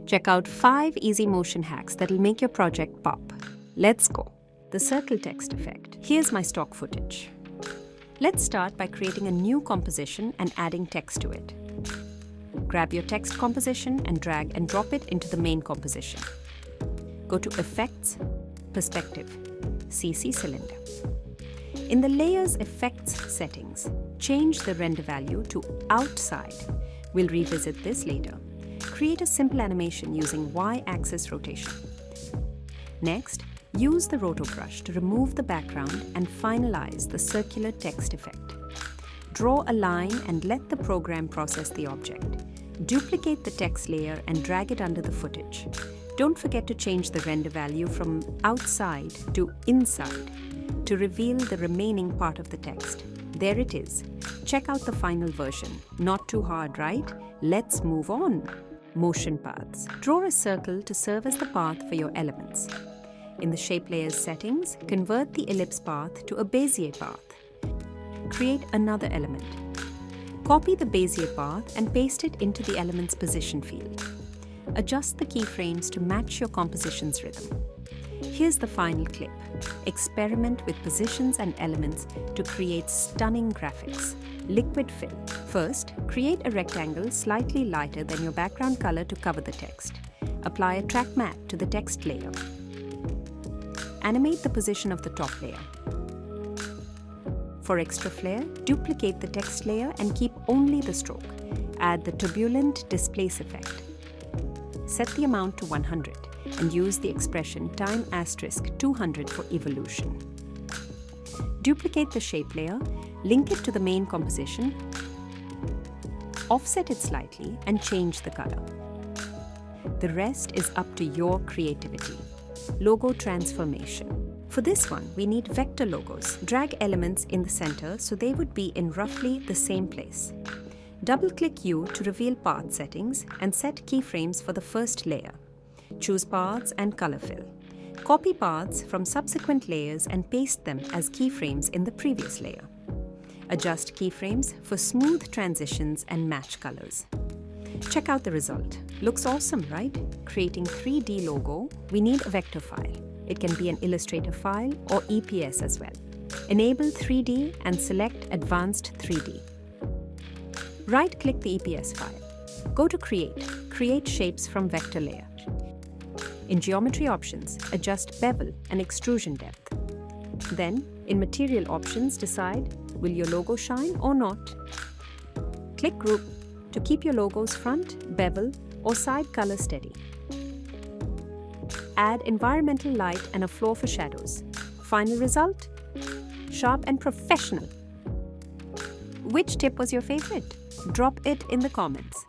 Check out 5 easy motion hacks that'll make your project pop. Let's go. The circle text effect. Here's my stock footage. Let's start by creating a new composition and adding text to it. Grab your text composition and drag and drop it into the main composition. Go to Effects, Perspective, CC Cylinder. In the Layers Effects settings, change the render value to outside. We'll revisit this later. Create a simple animation using Y-axis rotation. Next, use the roto brush to remove the background and finalize the circular text effect. Draw a line and let the program process the object. Duplicate the text layer and drag it under the footage. Don't forget to change the render value from outside to inside to reveal the remaining part of the text. There it is. Check out the final version. Not too hard, right? Let's move on. Motion paths. Draw a circle to serve as the path for your elements. In the Shape Layers settings, convert the ellipse path to a Bezier path. Create another element. Copy the Bezier path and paste it into the element's position field. Adjust the keyframes to match your composition's rhythm. Here's the final clip. Experiment with positions and elements to create stunning graphics. Liquid fill. First, create a rectangle slightly lighter than your background color to cover the text. Apply a track matte to the text layer. Animate the position of the top layer. For extra flair, duplicate the text layer and keep only the stroke. Add the turbulent displace effect. Set the amount to 100 and use the expression time*200 for evolution. Duplicate the shape layer, link it to the main composition, offset it slightly and change the color. The rest is up to your creativity. Logo transformation. For this one, we need vector logos. Drag elements in the center so they would be in roughly the same place. Double-click U to reveal path settings and set keyframes for the first layer. Choose paths and color fill. Copy paths from subsequent layers and paste them as keyframes in the previous layer. Adjust keyframes for smooth transitions and match colors. Check out the result. Looks awesome, right? Creating 3D logo, we need a vector file. It can be an Illustrator file or EPS as well. Enable 3D and select Advanced 3D. Right-click the EPS file. Go to Create Shapes from Vector Layer. In Geometry Options, adjust bevel and extrusion depth. Then, in Material Options, decide, will your logo shine or not? Click Group to keep your logo's front, bevel, or side color steady. Add environmental light and a floor for shadows. Final result? Sharp and professional. Which tip was your favorite? Drop it in the comments.